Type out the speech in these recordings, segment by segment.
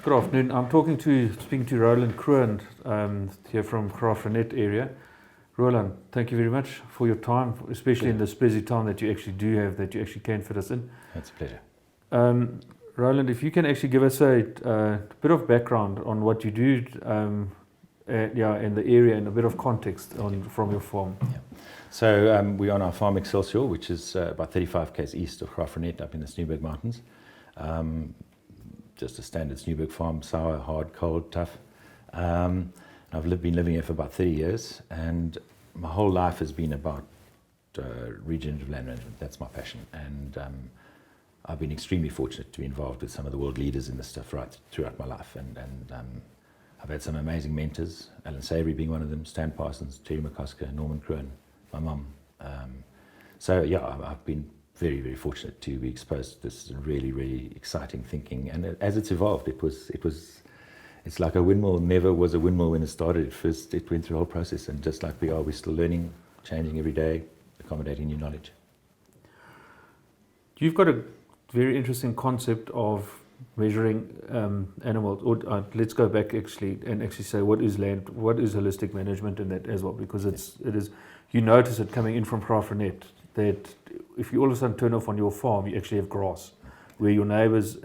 Good afternoon. I'm speaking to Roland Kroon here from Graaf Reinet area. Roland, thank you very much for your time, especially in this busy time that you actually do have, that you actually can fit us in. It's a pleasure. Roland, if you can actually give us a bit of background on what you do in the area and a bit of context from your farm. Yeah. So we're on our farm Excelsior, which is about 35 km east of Graaf Reinet up in the Sneeuwberg Mountains. Just a standard Sneeuwberg farm, sour, hard, cold, tough. I've been living here for about 30 years, and my whole life has been about regenerative land management. That's my passion, and I've been extremely fortunate to be involved with some of the world leaders in this stuff right throughout my life, and I've had some amazing mentors, Alan Savory being one of them, Stan Parsons, Gerry Weber, Roland Kroon, my mum. So yeah, I've been very, very fortunate to be exposed to this really, really exciting thinking. And as it's evolved, it's like a windmill never was a windmill when it started. At first, it went through a whole process, and just like we're still learning, changing every day, accommodating new knowledge. You've got a very interesting concept of measuring animals. Or let's go back actually and actually say what is holistic management in that as well, because it is. You notice it coming in from Graaf Reinet that if you all of a sudden turn off on your farm, you actually have grass, where your neighbours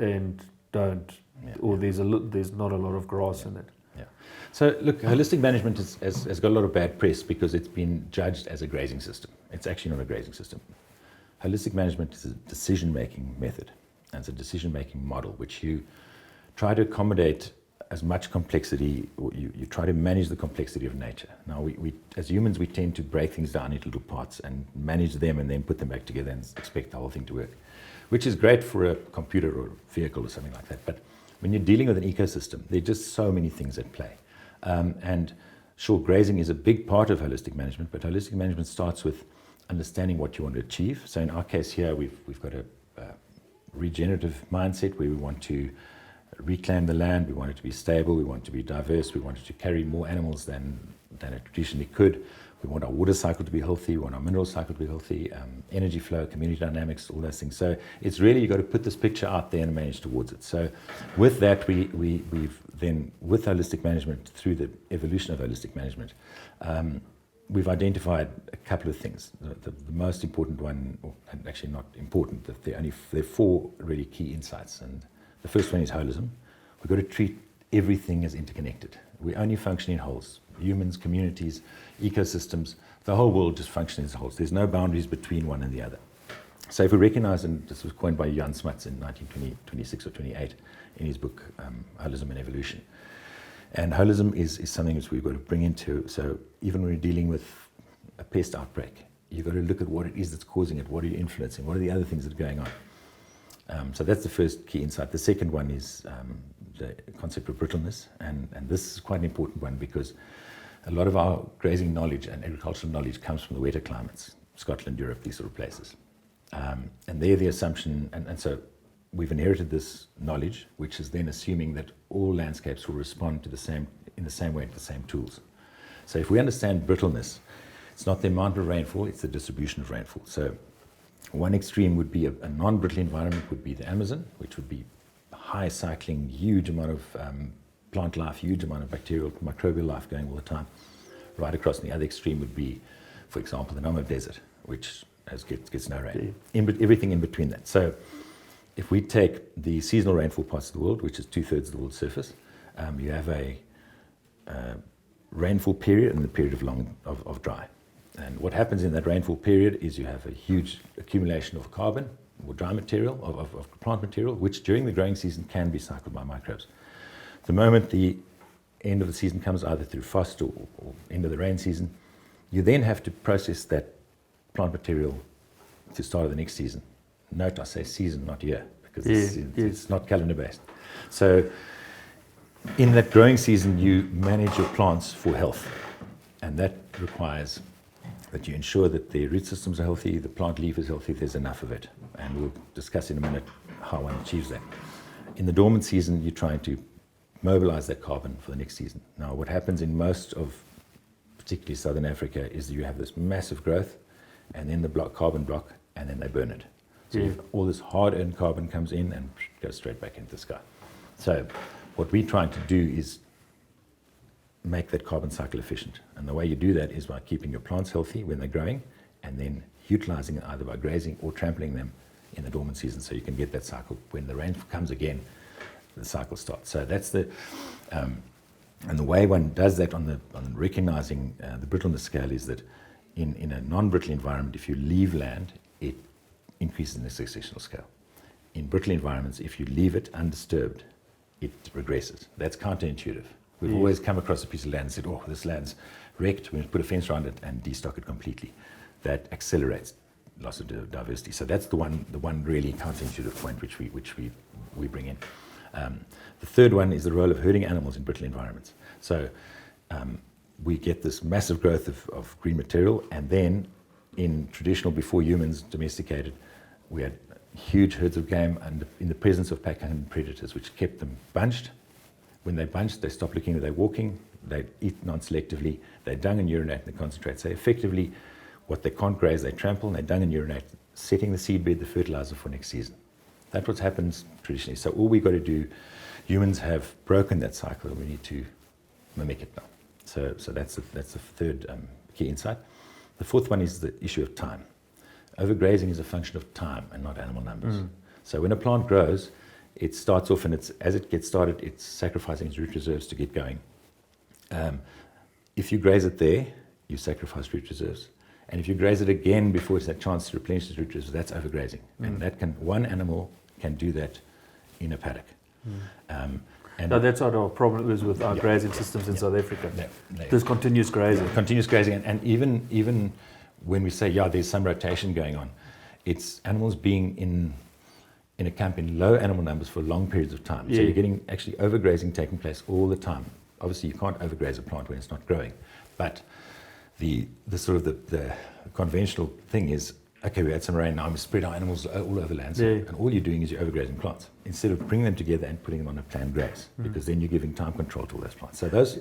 don't, there's not a lot of grass in it. Yeah. So look, holistic management has got a lot of bad press because it's been judged as a grazing system. It's actually not a grazing system. Holistic management is a decision-making method, and it's a decision-making model which you try to accommodate as much complexity, or you try to manage the complexity of nature. Now, we as humans, we tend to break things down into little parts and manage them and then put them back together and expect the whole thing to work, which is great for a computer or a vehicle or something like that. But when you're dealing with an ecosystem, there are just so many things at play. And sure, grazing is a big part of holistic management, but holistic management starts with understanding what you want to achieve. So in our case here, we've got a regenerative mindset where we want to reclaim the land, we want it to be stable, we want it to be diverse, we want it to carry more animals than it traditionally could. We want our water cycle to be healthy, we want our mineral cycle to be healthy, energy flow, community dynamics, all those things. So it's really, you've got to put this picture out there and manage towards it. So with that, we've then, with holistic management, through the evolution of holistic management, we've identified a couple of things. The most important one, and actually not important, there are four really key insights. And the first one is holism. We've got to treat everything as interconnected. We only function in wholes. Humans, communities, ecosystems, the whole world just functions as wholes. There's no boundaries between one and the other. So if we recognize, and this was coined by Jan Smuts in 1926 or 28 in his book, Holism and Evolution. And holism is something which we've got to bring into, so even when we're dealing with a pest outbreak, you've got to look at what it is that's causing it, what are you influencing, what are the other things that are going on. So that's the first key insight. The second one is the concept of brittleness, and this is quite an important one because a lot of our grazing knowledge and agricultural knowledge comes from the wetter climates, Scotland, Europe, these sort of places. And they're the assumption, and so we've inherited this knowledge, which is then assuming that all landscapes will respond to in the same way to the same tools. So if we understand brittleness, it's not the amount of rainfall, it's the distribution of rainfall. So one extreme would be a non-brittle environment would be the Amazon, which would be high cycling, huge amount of plant life, huge amount of bacterial, microbial life going all the time. Right across, and the other extreme would be, for example, the Namib Desert, which gets no rain. Everything in between that. So if we take the seasonal rainfall parts of the world, which is 2/3 of the world's surface, you have a rainfall period and the period of dry. And what happens in that rainfall period is you have a huge accumulation of carbon or dry material, of plant material, which during the growing season can be cycled by microbes. The moment the end of the season comes, either through frost or end of the rain season, you then have to process that plant material to start of the next season. Note I say season, not year, because it's not calendar based. So in that growing season, you manage your plants for health, and that requires that you ensure that the root systems are healthy, the plant leaf is healthy, there's enough of it. And we'll discuss in a minute how one achieves that. In the dormant season, you're trying to mobilize that carbon for the next season. Now, what happens in most of, particularly Southern Africa, is that you have this massive growth, and then the carbon block, and then they burn it. So all this hard-earned carbon comes in and goes straight back into the sky. So what we're trying to do is make that carbon cycle efficient. And the way you do that is by keeping your plants healthy when they're growing, and then utilizing it either by grazing or trampling them in the dormant season, so you can get that cycle. When the rain comes again, the cycle starts. So that's the and the way one does that on recognizing the brittleness scale is that in a non-brittle environment, if you leave land, it increases in the successional scale. In brittle environments, if you leave it undisturbed, it regresses. That's counterintuitive. We've always come across a piece of land and said, oh, this land's wrecked, we put a fence around it and destock it completely. That accelerates loss of diversity. So that's the one really counterintuitive point which we bring in. The third one is the role of herding animals in brittle environments. So we get this massive growth of green material, and then in traditional, before humans domesticated, we had huge herds of game and in the presence of pack-hunting predators, which kept them bunched. When they bunched, they stopped looking at their walking, they eat non-selectively, they dung and urinate and they concentrate. So effectively, what they can't graze, they trample and they dung and urinate, setting the seedbed, the fertilizer for next season. That's what happens traditionally. So all we've got to do, humans have broken that cycle, and we need to mimic it now. So that's the third key insight. The fourth one is the issue of time. Overgrazing is a function of time and not animal numbers. So when a plant grows, it starts off, and as it gets started, it's sacrificing its root reserves to get going. If you graze it there, you sacrifice root reserves. And if you graze it again before it's had a chance to replenish its root reserves, that's overgrazing. And one animal can do that in a paddock. And now that's what our problem is with our grazing systems in South Africa. This continuous grazing. Continuous grazing, and even when we say, there's some rotation going on, it's animals being in a camp in low animal numbers for long periods of time. So you're getting actually overgrazing taking place all the time. Obviously, you can't overgraze a plant when it's not growing, but the conventional thing is, okay, we had some rain, now we spread our animals all over land, and all you're doing is you're overgrazing plants instead of bringing them together and putting them on a planned graze, because then you're giving time control to all those plants. So those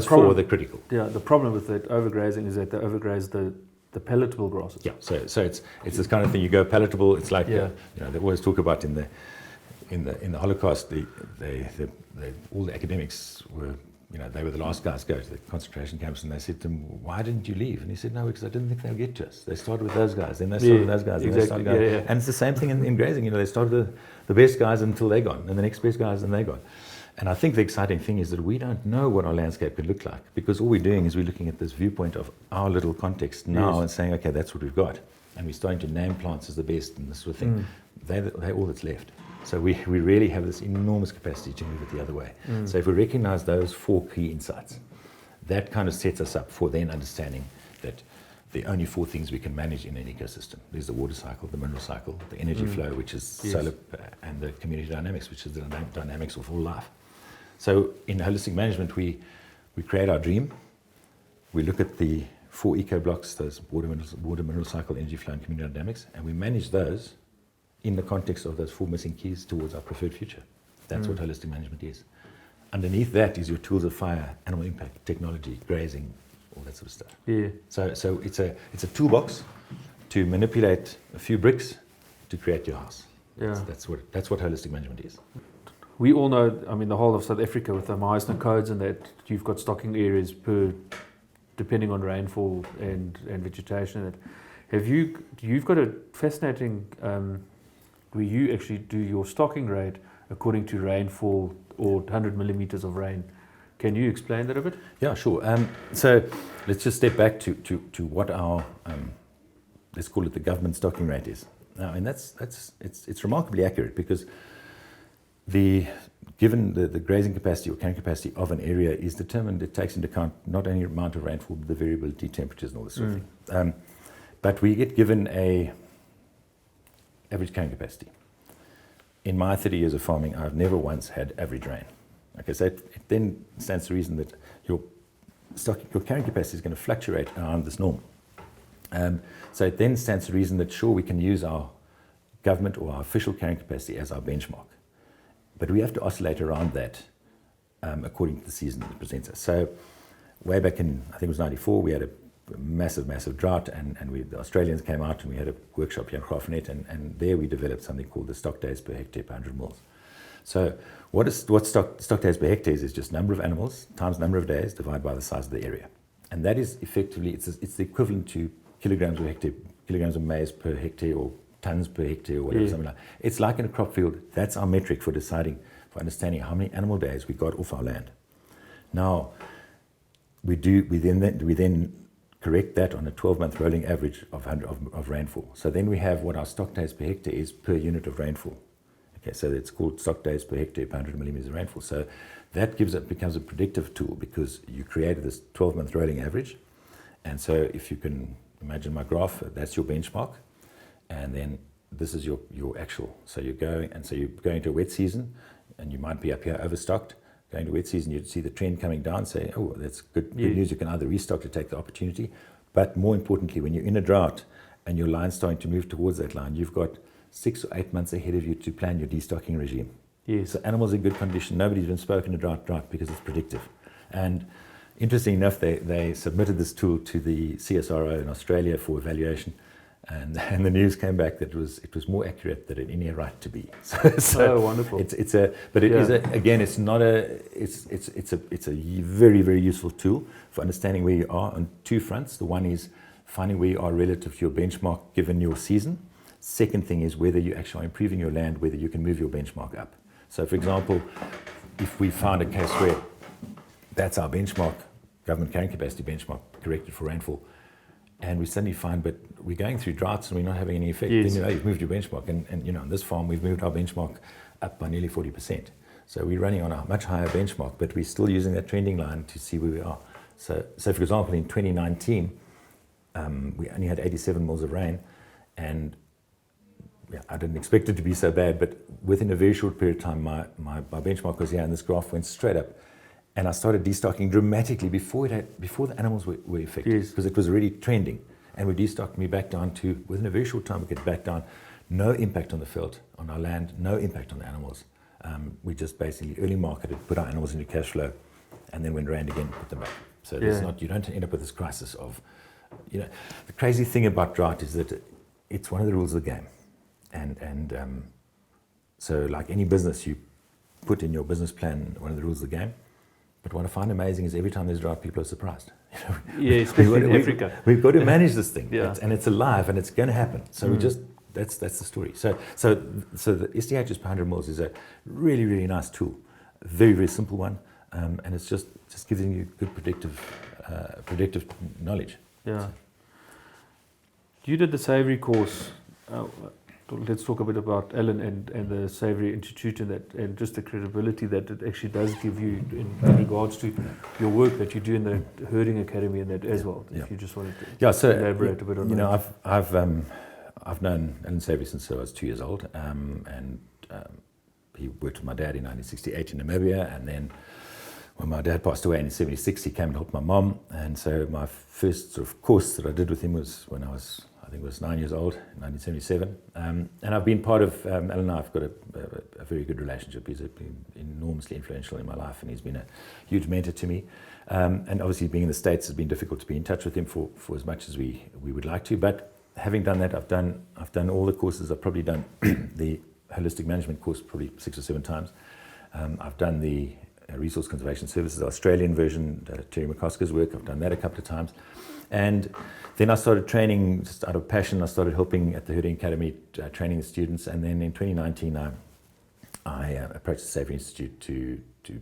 four are critical. Yeah, the problem with that overgrazing is that they overgraze the palatable grasses. Yeah, so it's this kind of thing. You go palatable. It's like they always talk about in the Holocaust. All the academics were, they were the last guys to go to the concentration camps, and they said to him, "Why didn't you leave?" And he said, "No, because I didn't think they'd get to us. They started with those guys, then they started with those guys, then they started going." And it's the same thing in grazing. They started with the best guys until they're gone, and the next best guys, and they're gone. And I think the exciting thing is that we don't know what our landscape could look like, because all we're doing is we're looking at this viewpoint of our little context now and saying, okay, that's what we've got. And we're starting to name plants as the best and this sort of thing. They're all that's left. So we really have this enormous capacity to move it the other way. So if we recognize those four key insights, that kind of sets us up for then understanding that the only four things we can manage in an ecosystem. There's the water cycle, the mineral cycle, the energy flow, which is solar, and the community dynamics, which is the dynamics of all life. So in holistic management, we create our dream. We look at the four eco blocks, those water, mineral cycle, energy flow, and community dynamics, and we manage those in the context of those four missing keys towards our preferred future. That's what holistic management is. Underneath that is your tools of fire, animal impact, technology, grazing, all that sort of stuff. Yeah. So it's a toolbox to manipulate a few bricks to create your house. That's what holistic management is. We all know, the whole of South Africa with the Meisner codes and that, you've got stocking areas depending on rainfall and vegetation. You've got a fascinating, where you actually do your stocking rate according to rainfall or 100 millimeters of rain. Can you explain that a bit? Yeah, sure. So let's just step back to what our, let's call it the government stocking rate is. Now, and it's remarkably accurate, because given the grazing capacity or carrying capacity of an area is determined, it takes into account not only the amount of rainfall, but the variability, temperatures, and all this sort of thing. But we get given a average carrying capacity. In my 30 years of farming, I've never once had average rain. Okay, so it then stands to reason that your carrying capacity is going to fluctuate around this norm. So it then stands to reason that, sure, we can use our government or our official carrying capacity as our benchmark. But we have to oscillate around that according to the season that presents us. So way back in, I think it was 94, we had a massive drought, and the Australians came out and we had a workshop here in Graaf Reinet, and there we developed something called the stock days per hectare per 100 mils. So what stock days per hectare is just number of animals times number of days divided by the size of the area. And that is effectively, it's the equivalent to kilograms of maize per hectare or tons per hectare or whatever, something like that. It's like in a crop field. That's our metric for understanding how many animal days we got off our land. Now, we then correct that on a 12-month rolling average of rainfall. So then we have what our stock days per hectare is per unit of rainfall. Okay, so it's called stock days per hectare per 100 millimeters of rainfall. So that becomes a predictive tool because you created this 12-month rolling average. And so if you can imagine my graph, that's your benchmark. And then this is your actual. So you're going to a wet season, and you might be up here overstocked. Going to wet season, you'd see the trend coming down, say, oh, that's good news. You can either restock to take the opportunity. But more importantly, when you're in a drought and your line's starting to move towards that line, you've got 6 or 8 months ahead of you to plan your destocking regime. Yes. So animals in good condition. Nobody's been spoken about drought because it's predictive. And interestingly enough, they submitted this tool to the CSRO in Australia for evaluation. And the news came back that it was more accurate than it had any right to be. So wonderful. It's a very, very useful tool for understanding where you are on two fronts. The one is finding where you are relative to your benchmark given your season. Second thing is whether you actually are improving your land, whether you can move your benchmark up. So for example, if we found a case where that's our benchmark, government carrying capacity benchmark corrected for rainfall, and we suddenly find, but we're going through droughts and we're not having any effect. Yes. Then you've moved your benchmark. And on this farm, we've moved our benchmark up by nearly 40%. So we're running on a much higher benchmark, but we're still using that trending line to see where we are. So for example, in 2019, we only had 87 mils of rain, and I didn't expect it to be so bad, but within a very short period of time, my benchmark was here, and this graph went straight up. And I started destocking dramatically before the animals were affected, because it was already trending. And we destocked me back down to, within a very short time, we get back down. No impact on the field, on our land, no impact on the animals. We just basically early marketed, put our animals into cash flow, and then when rained again, put them back. So you don't end up with this crisis of, the crazy thing about drought is that it's one of the rules of the game. And so like any business, you put in your business plan one of the rules of the game. But what I find amazing is every time there's drought, people are surprised. Especially in Africa. We've got to manage this thing, and it's alive, and it's going to happen. So that's the story. So the SDHs per 100 mils is a really, really nice tool, a very, very simple one, and it's just giving you good predictive knowledge. Yeah. You did the Savory course. Let's talk a bit about Alan and the Savory Institute and just the credibility that it actually does give you in regards to your work that you do in the herding academy and that as well. If you just wanted to elaborate a bit on that. I've known Alan Savory since I was 2 years old, and he worked with my dad in 1968 in Namibia, and then when my dad passed away in 1976, he came and helped my mom. And so my first sort of course that I did with him was when I think it was 9 years old, in 1977. And I've been part of, Alan and I have got a very good relationship. He's been enormously influential in my life, and he's been a huge mentor to me. And obviously being in the States has been difficult to be in touch with him for as much as we would like to. But having done that, I've done all the courses. I've probably done the holistic management course probably 6 or 7 times. I've done the Resource Conservation Services, the Australian version, Terry McCosker's work. I've done that a couple of times. And then I started training just out of passion. I started helping at the Herding Academy, training the students. And then in 2019, I approached the Savory Institute to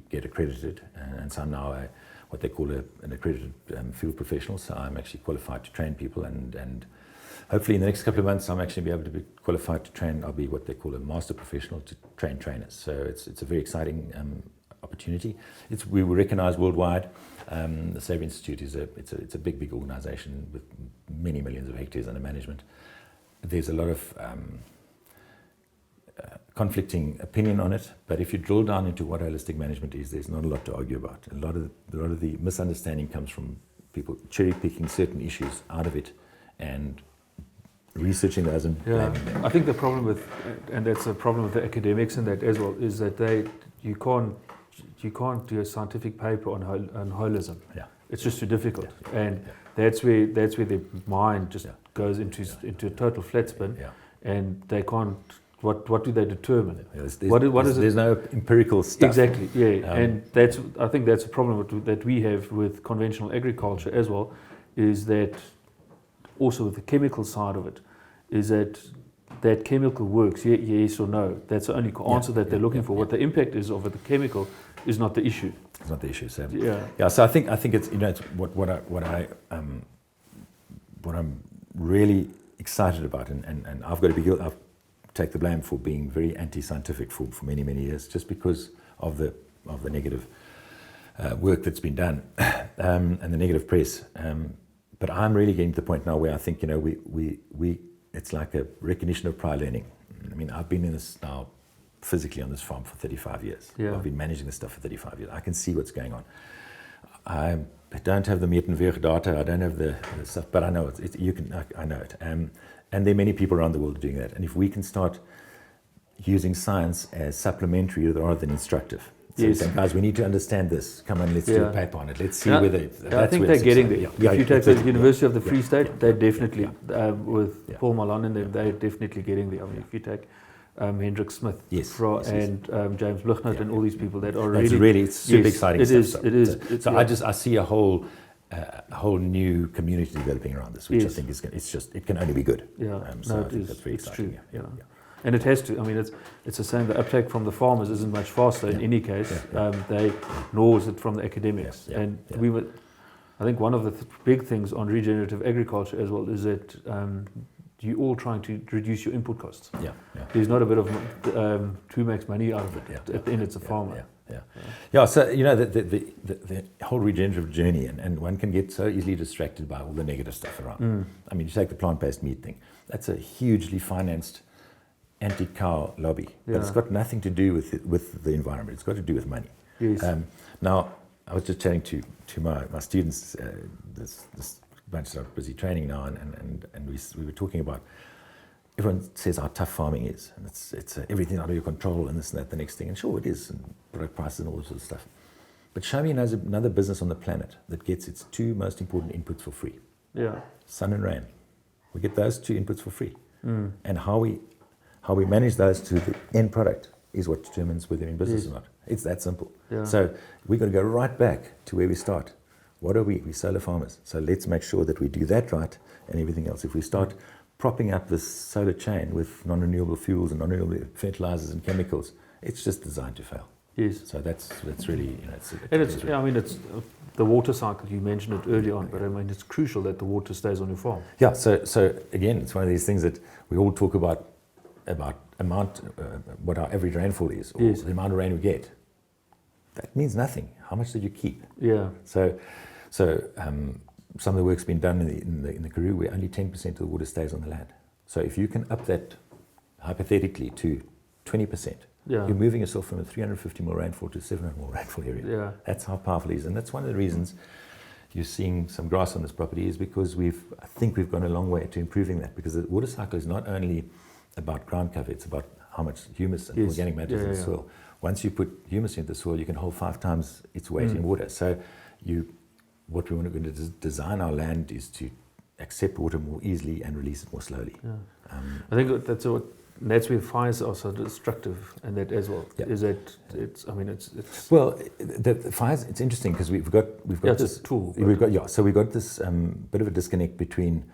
get accredited. And so I'm now what they call an accredited field professional. So I'm actually qualified to train people. And hopefully in the next couple of months, I'm actually be able to be qualified to train. I'll be what they call a master professional to train trainers. So it's a very exciting opportunity. We were recognized worldwide. The Savory Institute it's a big organization with many millions of hectares under management. There's a lot of conflicting opinion on it, but if you drill down into what holistic management is, there's not a lot to argue about. A lot of the misunderstanding comes from people cherry picking certain issues out of it and researching those and blaming them. I think the problem with, and that's a problem with the academics and that as well, is that you can't do a scientific paper on holism. Yeah. It's just too difficult, and that's where the mind just goes into a total flat spin, and they can't what do they determine? There's no empirical stuff. Exactly, yeah. And I think that's a problem that we have with conventional agriculture as well, is that also with the chemical side of it, is that chemical works, yes or no. That's the only answer that they're looking for. What the impact is of the chemical is not the issue. It's not the issue. So yeah. So I think it's it's what I'm really excited about, and I've got to be I've take the blame for being very anti-scientific for many years, just because of the negative work that's been done and the negative press. But I'm really getting to the point now where I think we it's like a recognition of prior learning. I mean, I've been in this now physically on this farm for 35 years. Yeah. I've been managing this stuff for 35 years. I can see what's going on. I don't have the meet and veer data. I don't have the stuff, but I know it. I know it. And there are many people around the world doing that. And if we can start using science as supplementary rather than instructive. So yes. saying, guys, we need to understand this. Come on, let's do a paper on it. Let's see whether... I think they're getting there. If you take the University of the Free State, they're definitely, with Paul Malone and them, they're definitely getting there. I mean, if you take Hendrik Smith and James Bluchnut and all these people that are really... It's super exciting stuff. It is. So I see a whole new community developing around this, which I think it can only be good. Yeah, so I think that's very exciting. True. Yeah. And it has to. I mean, it's the same. The uptake from the farmers isn't much faster in any case. Nor is it from the academics. I think one of the big things on regenerative agriculture as well is that you're all trying to reduce your input costs. There's not a bit of who makes money out of it. At the end, it's a farmer. So the whole regenerative journey, and one can get so easily distracted by all the negative stuff around. I mean, you take the plant-based meat thing. That's a hugely financed anti-cow lobby, but it's got nothing to do with the environment. It's got to do with money. Yes. Now, I was just chatting to my students. This bunch are busy training now, and we were talking about. Everyone says how tough farming is, and it's everything out of your control, and this and that, the next thing. And sure, it is, and product prices and all this sort of stuff. But show me another business on the planet that gets its two most important inputs for free. Yeah. Sun and rain. We get those two inputs for free, and how we manage those to the end product is what determines whether we're in business or not. It's that simple. Yeah. So we've got to go right back to where we start. What are we? We're solar farmers. So let's make sure that we do that right, and everything else. If we start propping up this solar chain with non-renewable fuels and non-renewable fertilizers and chemicals, it's just designed to fail. Yes. So that's really, it's the water cycle. You mentioned it earlier on, but I mean it's crucial that the water stays on your farm. Yeah. So again, it's one of these things that we all talk about what our average rainfall is, or the amount of rain we get. That means nothing. How much did you keep? Yeah. So some of the work's been done in the Karoo where only 10% of the water stays on the land. So if you can up that hypothetically to 20%, you're moving yourself from a 350 mil rainfall to 700 mil rainfall area. Yeah. That's how powerful it is, and that's one of the reasons you're seeing some grass on this property is because I think we've gone a long way to improving that, because the water cycle is not only about ground cover, it's about how much humus and organic matter is in the soil. Once you put humus into the soil, you can hold 5 times its weight in water. So what we want to design our land is to accept water more easily and release it more slowly. Yeah. I think that's where fires are so destructive, and that as well is that it's. I mean, it's. Well, the fires. It's interesting because we've got this tool. We've got this bit of a disconnect between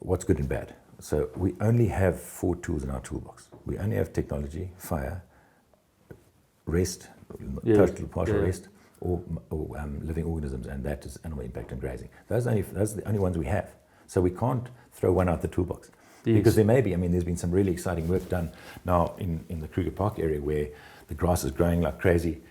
what's good and bad. So we only have 4 tools in our toolbox. We only have technology, fire, rest, total partial rest, or living organisms, and that is animal impact and grazing. Those are the only ones we have. So we can't throw one out the toolbox. Because there may be, there's been some really exciting work done now in the Kruger Park area where the grass is growing like crazy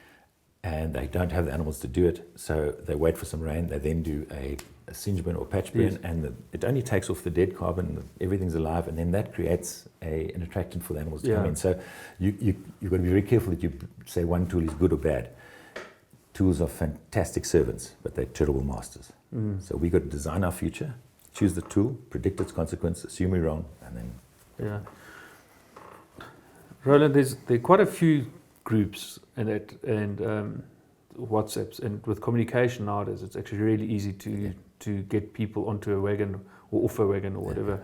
and they don't have the animals to do it. So they wait for some rain, they then do a singe burn or patch burn, and it only takes off the dead carbon, everything's alive, and then that creates an attractant for the animals to come in. So you've got to be very careful that you say one tool is good or bad. Tools are fantastic servants, but they're terrible masters. So we've got to design our future, choose the tool, predict its consequence, assume we're wrong, and then... Yeah. Roland, there are quite a few groups and WhatsApps, and with communication nowadays, it's actually really easy to get people onto a wagon or off a wagon or whatever.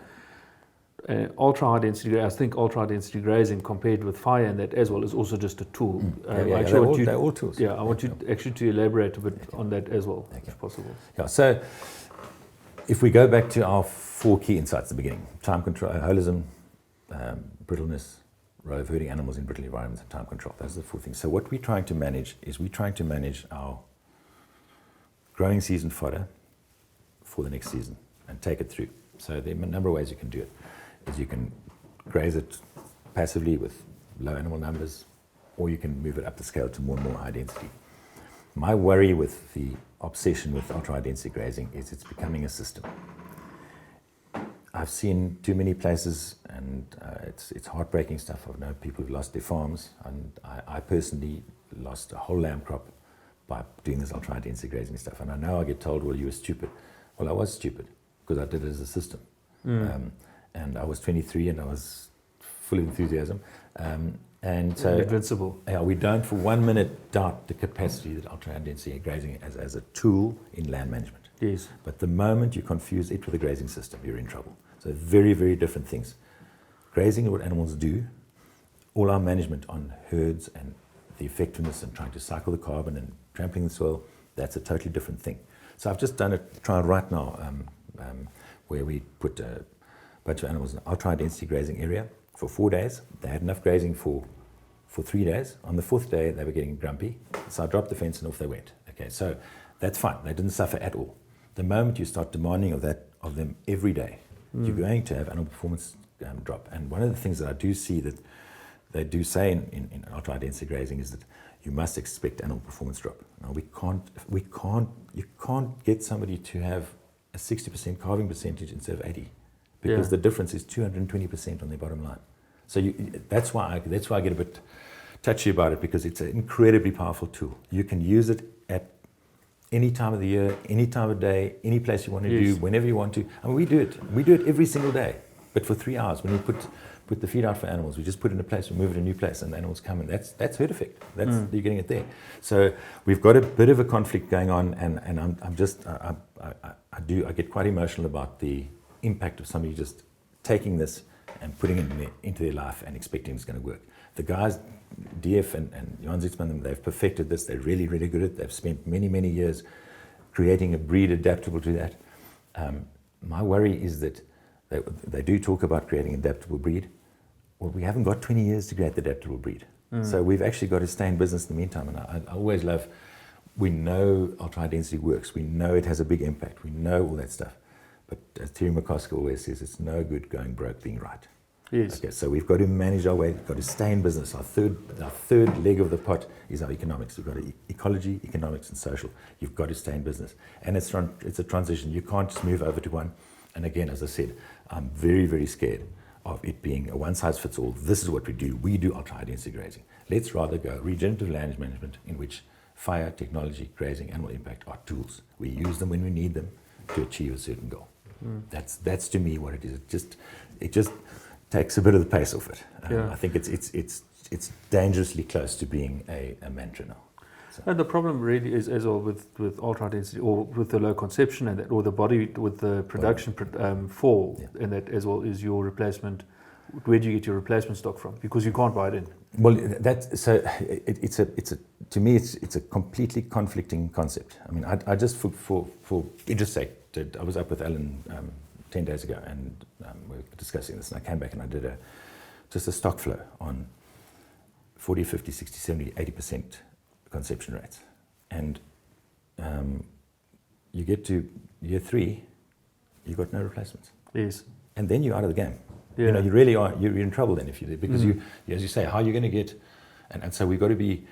ultra high density, I think ultra high density grazing compared with fire and that as well is also just a tool. They're all tools. Yeah, I want you actually to elaborate a bit on that as well, if possible. Yeah, so if we go back to our 4 key insights at the beginning: time control, holism, brittleness, row of herding animals in brittle environments, and time control. Those are the 4 things. So what we're trying to manage is our growing season fodder for the next season and take it through. So there are a number of ways you can do it. Is you can graze it passively with low animal numbers, or you can move it up the scale to more and more high density. My worry with the obsession with ultra high density grazing is it's becoming a system. I've seen too many places, and it's heartbreaking stuff. I've known people who've lost their farms, and I personally lost a whole lamb crop by doing this ultra high density grazing stuff. And I know I get told, well, you were stupid. Well, I was stupid because I did it as a system. And I was 23 and I was full of enthusiasm. And so invincible. Yeah, we don't for 1 minute doubt the capacity that ultra high density grazing as a tool in land management. Yes. But the moment you confuse it with a grazing system, you're in trouble. So very, very different things. Grazing is what animals do. All our management on herds and the effectiveness and trying to cycle the carbon and trampling the soil, that's a totally different thing. So I've just done a trial right now where we put a bunch of animals in an ultra high density grazing area for 4 days. They had enough grazing for 3 days. On the 4th day, they were getting grumpy. So I dropped the fence and off they went. Okay, so that's fine. They didn't suffer at all. The moment you start demanding of them every day, you're going to have animal performance drop. And one of the things that I do see that they do say in ultra high density grazing is that you must expect animal performance drop. Now you can't get somebody to have a 60% calving percentage instead of 80, because the difference is 220% on their bottom line. So that's why I get a bit touchy about it, because it's an incredibly powerful tool. You can use it at any time of the year, any time of day, any place you want to do, whenever you want to. I mean, we do it every single day, but for 3 hours. When we put the feed out for animals, we just put it in a place, we move it to a new place, and the animals come in. That's herd effect. You're getting it there. So we've got a bit of a conflict going on, and I get quite emotional about the impact of somebody just taking this and putting it into their life and expecting it's going to work. The guys, DF and Johan Zitzman, they've perfected this. They're really, really good at it. They've spent many, many years creating a breed adaptable to that. My worry is that they do talk about creating an adaptable breed. Well, we haven't got 20 years to create the adaptable breed. So we've actually got to stay in business in the meantime. And I always love, we know ultra high density works. We know it has a big impact. We know all that stuff. But as Terry McCosker always says, it's no good going broke being right. Yes. Okay, so we've got to manage our way. We've got to stay in business. Our third leg of the pot is our economics. We've got ecology, economics, and social. You've got to stay in business. And it's a transition. You can't just move over to one. And again, as I said, I'm very, very scared of it being a one-size-fits-all. This is what we do. We do ultra-high-density grazing. Let's rather go regenerative land management, in which fire, technology, grazing, animal impact are tools. We use them when we need them to achieve a certain goal. That's to me what it is. It just takes a bit of the pace off it. I think it's dangerously close to being a mantra now. So. And the problem really is as well with ultra high density, or with the low conception and that, or the body with the production fall, and that as well is your replacement. Where do you get your replacement stock from? Because you can't buy it in. Well, to me it's a completely conflicting concept. I mean, I just for interest sake, I was up with Alan 10 days ago, and we were discussing this, and I came back and I did just a stock flow on 40, 50, 60, 70, 80% conception rates. And you get to year 3, you've got no replacements. Yes. And then you're out of the game. Yeah. You know, you really are, you're in trouble then if you do, because you, as you say, how are you going to get, and so we've got to be,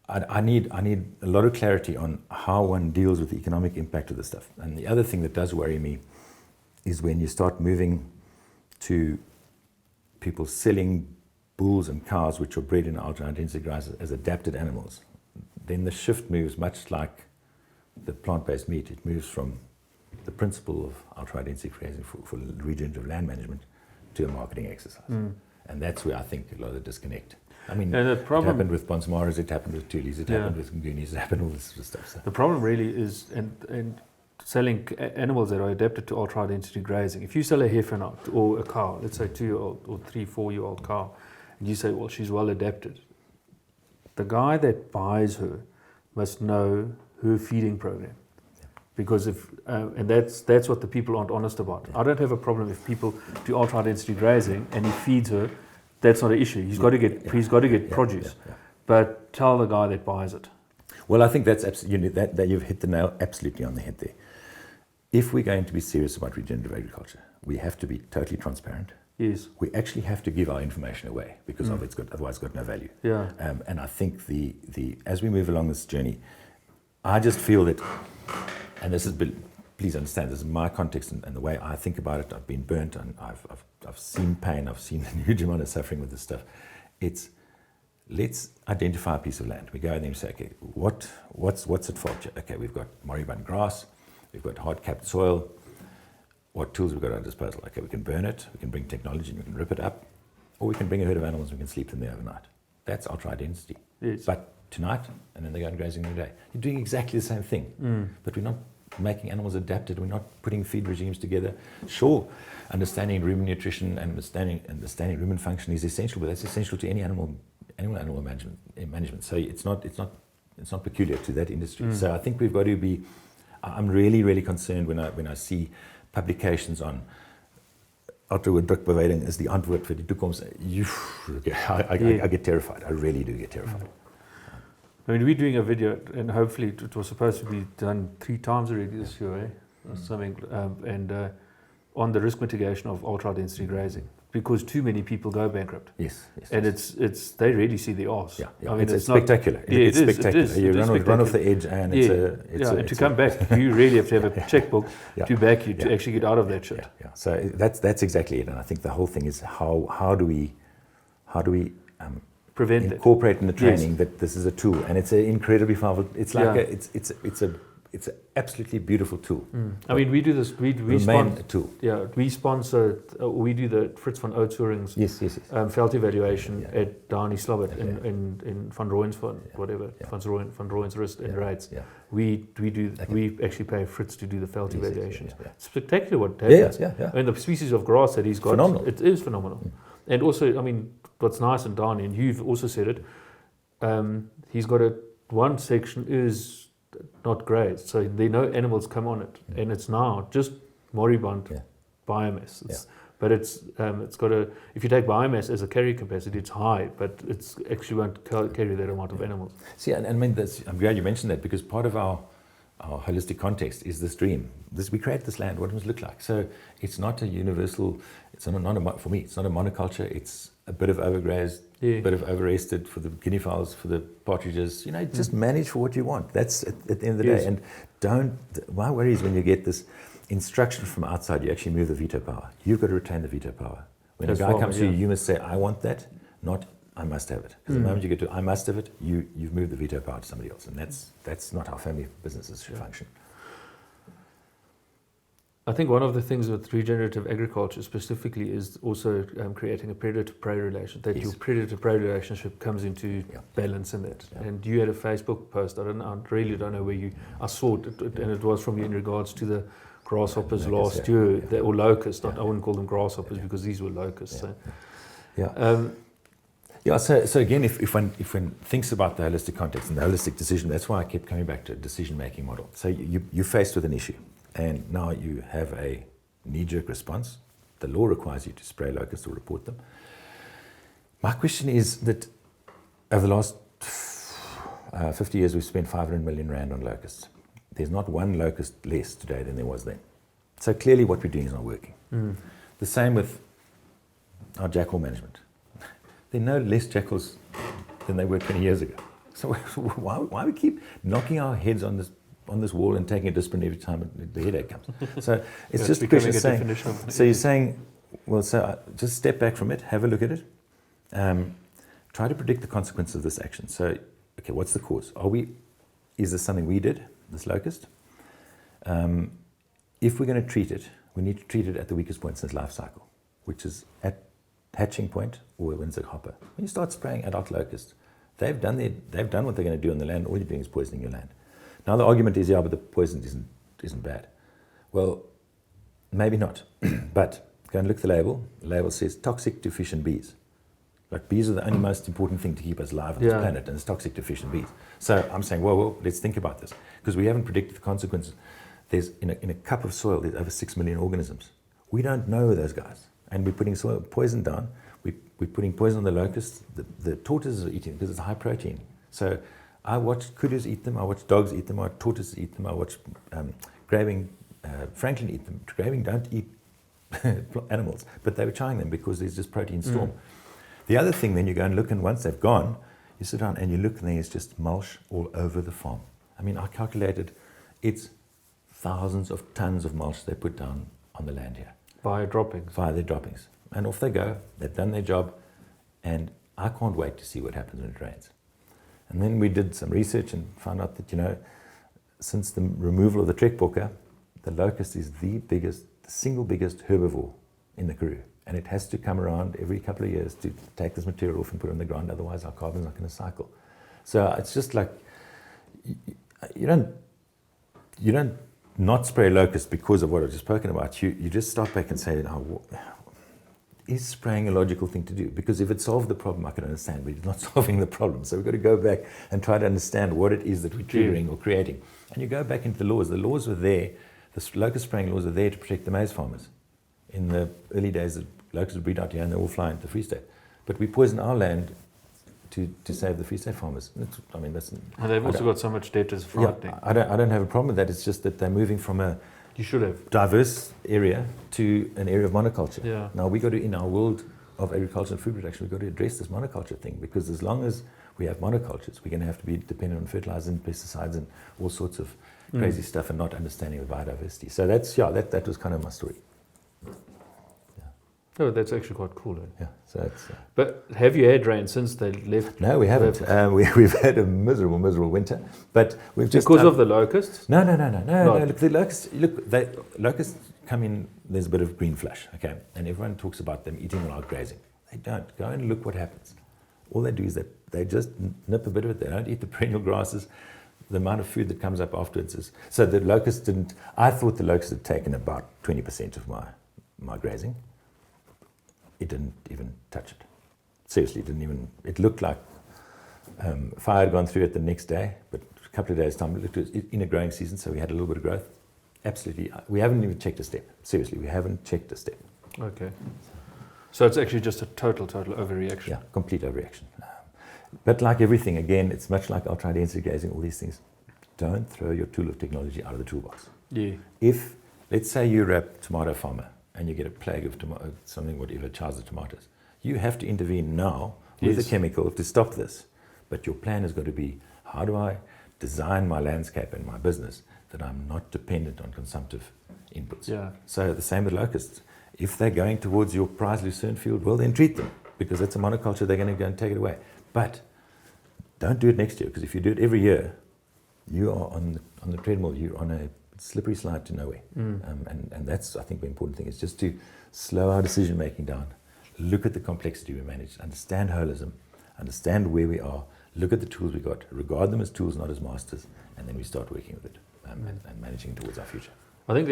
I need a lot of clarity on how one deals with the economic impact of this stuff. And the other thing that does worry me is when you start moving to people selling bulls and cows which are bred in ultra high density grazes as adapted animals, then the shift moves much like the plant-based meat. It moves from the principle of ultra high density grazing for regenerative land management to a marketing exercise. And that's where I think a lot of the disconnect. I mean, it happened with Bonsmaras, it happened with Tulis, it happened with Nguni's, it happened all this sort of stuff. So. The problem really is, and selling animals that are adapted to ultra high density grazing. If you sell a heifer now, or a cow, let's say 2-year-old or 3-4-year-old cow, and you say, well, she's well adapted, the guy that buys her must know her feeding program. Because if and that's what the people aren't honest about. I don't have a problem if people do ultra high density grazing and he feeds her. That's not an issue. He's got to get produce. But tell the guy that buys it. Well, I think that's absolutely that you've hit the nail absolutely on the head there. If we're going to be serious about regenerative agriculture, we have to be totally transparent. Yes. We actually have to give our information away because of otherwise it's got no value. Yeah. And I think the as we move along this journey, I just feel that, and this is, please understand, this is my context and the way I think about it. I've been burnt and I've seen pain. I've seen a huge amount of suffering with this stuff. It's, let's identify a piece of land. We go in there and say, okay, what's at fault? Okay, we've got moribund grass, we've got hard-capped soil. What tools we've got at our disposal? Okay, we can burn it, we can bring technology and we can rip it up, or we can bring a herd of animals and we can sleep in there overnight. That's ultra high density. Yes. But tonight, and then they go and grazing every day. You're doing exactly the same thing, but we're not making animals adapted. We're not putting feed regimes together. Sure, understanding rumen nutrition and understanding rumen function is essential, but that's essential to any animal management. So it's not peculiar to that industry. So I think we've got to be. I'm really, really concerned when I see publications on ultra-drukbeweiding is the antwoord vir die toekoms. I get terrified. I really do get terrified. I mean, we're doing a video, and hopefully it was supposed to be done 3 times already this year, or something, and on the risk mitigation of ultra-density grazing, because too many people go bankrupt. Yes. And it's they really see the arse. Yeah. I mean, it's spectacular. It's spectacular. You run off the edge, and and to come back, you really have to have a checkbook to back you to actually get out of that shit. Yeah. So that's exactly it. And I think the whole thing is how do we prevent incorporate in the training that this is a tool, and it's an incredibly powerful. It's like it's an absolutely beautiful tool. I mean, we do this. We remain a tool. Yeah, we sponsor. We do the Fritz van Oudtshoorn's veld evaluation at Dani Slobbert in Van Rooyen's whatever Van Rooyen's Rust in Reids. We actually pay Fritz to do the veld evaluations. It's spectacular what happens. I mean, the species of grass that he's got. Phenomenal. It is phenomenal. And also, I mean, what's nice in Dani, and you've also said it. He's got one section is not grazed, so they know animals come on it, and it's now just moribund biomass. But it's got if you take biomass as a carry capacity, it's high, but it's actually won't carry that amount of animals. See, and I mean, I'm glad you mentioned that, because part of our holistic context is this dream. We create this land, what it must look like. So it's not a universal. It's not for me. It's not a monoculture. It's a bit of overgrazed, a bit of overrested for the guinea fowls, for the partridges. Just manage for what you want. That's at the end of the day. And my worry is when you get this instruction from outside, you actually move the veto power. You've got to retain the veto power. When a guy comes to you, you must say, I want that, not I must have it. Because the moment you get to I must have it, you've moved the veto power to somebody else. And that's not how family businesses should function. I think one of the things with regenerative agriculture specifically is also creating a predator-prey relation, that your predator-prey relationship comes into balance in that. And you had a Facebook post, I really don't know where I saw it, and it was from you in regards to the grasshoppers last year, or locusts. I wouldn't call them grasshoppers because these were locusts. So again, if one thinks about the holistic context and the holistic decision, that's why I kept coming back to a decision-making model. So you're faced with an issue, and now you have a knee-jerk response. The law requires you to spray locusts or report them. My question is that over the last 50 years, we've spent 500 million rand on locusts. There's not one locust less today than there was then. So clearly what we're doing is not working. The same with our jackal management. There are no less jackals than they were 20 years ago. So why we keep knocking our heads on this wall and taking a discipline every time the headache comes? So it's just a question of saying. So you're saying, well, just step back from it, have a look at it, try to predict the consequence of this action. So, okay, what's the cause? Is this something we did, this locust? If we're going to treat it, we need to treat it at the weakest point in its life cycle, which is at hatching point or when it's a hopper. When you start spraying adult locusts, they've done what they're going to do on the land. All you're doing is poisoning your land. Now the argument is, but the poison isn't bad. Well, maybe not. But go and look at the label. The label says toxic to fish and bees. Like bees are the only most important thing to keep us alive on this planet, and it's toxic to fish and bees. So I'm saying, well, let's think about this, because we haven't predicted the consequences. There's in a cup of soil, there's over 6 million organisms. We don't know those guys, and we're putting soil poison down. We're putting poison on the locusts. The tortoises are eating because it's high protein. So I watch kudos eat them. I watch dogs eat them. I watch tortoises eat them. I watch Graving, Franklin eat them. Graving don't eat animals, but they were trying them because there's just protein storm. The other thing, then you go and look, and once they've gone, you sit down and you look, and there's just mulch all over the farm. I mean, I calculated it's thousands of tons of mulch they put down on the land here. Via droppings. Via their droppings. And off they go. They've done their job, and I can't wait to see what happens when it rains. And then we did some research and found out that, since the removal of the trekbokke, the locust is the single biggest herbivore in the Karoo. And it has to come around every couple of years to take this material off and put it on the ground, otherwise our carbon's not going to cycle. So it's just like, you don't not spray locust because of what I've just spoken about. You just stop back and say, is spraying a logical thing to do? Because if it solved the problem, I can understand, but it's not solving the problem. So we've got to go back and try to understand what it is that we're triggering or creating. And you go back into the laws. The laws were there. The locust spraying laws are there to protect the maize farmers. In the early days, the locusts would breed out here and they all fly into the Free State. But we poison our land to save the Free State farmers. And they've also got so much data, it's frightening. I don't have a problem with that. It's just that they're moving from a diverse area to an area of monoculture. Yeah. Now we got to, in our world of agriculture and food production, we've got to address this monoculture thing, because as long as we have monocultures, we're going to have to be dependent on fertilizers and pesticides and all sorts of crazy stuff, and not understanding the biodiversity. So that was kind of my story. Oh, that's actually quite cool. Yeah. So it's. But have you had rain since they left? No, we haven't. We've had a miserable winter. But we've just because of the locusts. No. Look, the locusts. Locusts come in. There's a bit of green flush, okay, and everyone talks about them eating without grazing. They don't. Go and look what happens. All they do is that they just nip a bit of it. They don't eat the perennial grasses. The amount of food that comes up afterwards is. So the locusts didn't. I thought the locusts had taken about 20% of my grazing. It didn't even touch it. Seriously, it didn't even. It looked like fire had gone through it the next day, but a couple of days' time, it was in a growing season, so we had a little bit of growth. Absolutely. We haven't even checked a step. Seriously, we haven't checked a step. Okay. So it's actually just a total overreaction. Yeah, complete overreaction. But like everything, again, it's much like ultra high density grazing, all these things. Don't throw your tool of technology out of the toolbox. Yeah. If, let's say you're a tomato farmer, and you get a plague of whatever charges the tomatoes, you have to intervene now with a chemical to stop this. But your plan has got to be, how do I design my landscape and my business that I'm not dependent on consumptive inputs? Yeah. So the same with locusts. If they're going towards your prize lucerne field, well, then treat them, because it's a monoculture, they're going to go and take it away. But don't do it next year, because if you do it every year, you are on the treadmill, you're on a slippery slide to nowhere. And that's, I think, the important thing, is just to slow our decision making down, look at the complexity we manage, understand holism, understand where we are, look at the tools we got, regard them as tools, not as masters, and then we start working with it and managing towards our future. I think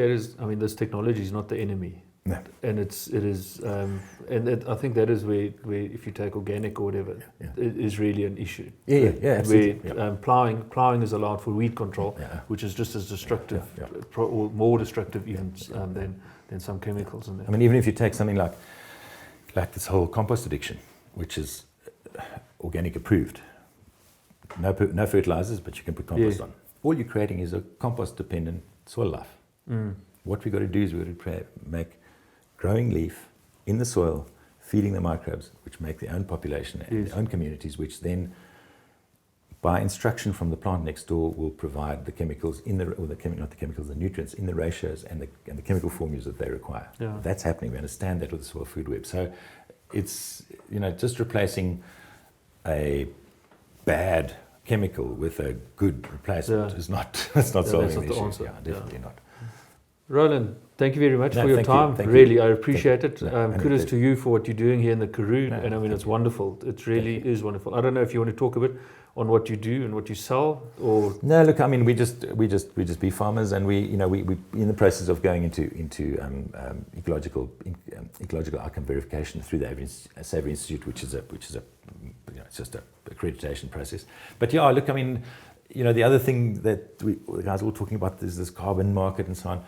this technology is not the enemy. No. And I think that is where if you take organic or whatever, it is really an issue. Yeah, absolutely. Where plowing is allowed for weed control, which is just as destructive, or more destructive even than some chemicals in there. I mean, even if you take something like this whole compost addiction, which is organic approved, no fertilizers, but you can put compost on. All you're creating is a compost-dependent soil life. What we've got to do is we've got to make growing leaf in the soil, feeding the microbes, which make their own population and their own communities, which then, by instruction from the plant next door, will provide the chemicals the nutrients in the ratios and the chemical formulas that they require. Yeah. That's happening. We understand that with the soil food web. So it's just replacing a bad chemical with a good replacement is not solving the issue. answer. Yeah, definitely not. Roland, thank you very much No, for your thank you, time. thank you. Really, I appreciate it. No, Kudos to you for what you're doing here in the Karoo. No, And I mean, thank it's you. wonderful. It really is wonderful. I don't know if you want to talk a bit on what you do and what you sell, or No, look, I mean, we just be farmers, and we in the process of going into ecological outcome verification through the Savory Institute, which is a it's just a accreditation process. But yeah, look, I mean, the other thing that the guys were talking about is this carbon market and so on.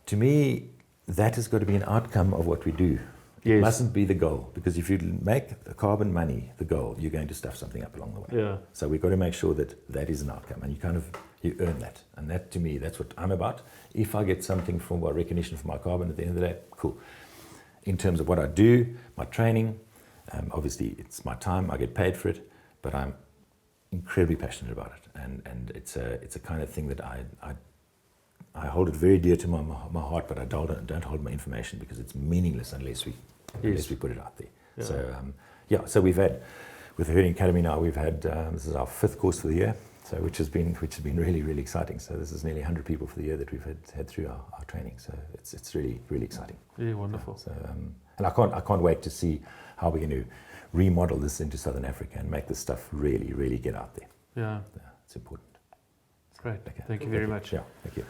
To me, that has got to be an outcome of what we do. It Yes. mustn't be the goal, because if you make the carbon money the goal, you're going to stuff something up along the way. yeah, So we've got to make sure that that is an outcome, and you earn that. And that, to me, that's what I'm about. If I get something from recognition for my carbon at the end of the day, cool. In terms of what I do, my training, obviously it's my time, I get paid for it, but I'm incredibly passionate about it. And it's a kind of thing that I hold it very dear to my heart, but I don't hold my information, because it's meaningless unless we put it out there. Yeah. So we've had, with the Herding Academy now, we've had this is our 5th course for the year, so which has been really, really exciting. So this is nearly 100 people for the year that we've had through our training. So it's really, really exciting. yeah, wonderful. So and I can't wait to see how we're going to remodel this into Southern Africa and make this stuff really, really get out there. Yeah, It's important. great. Okay. Thank you very much. Yeah, thank you.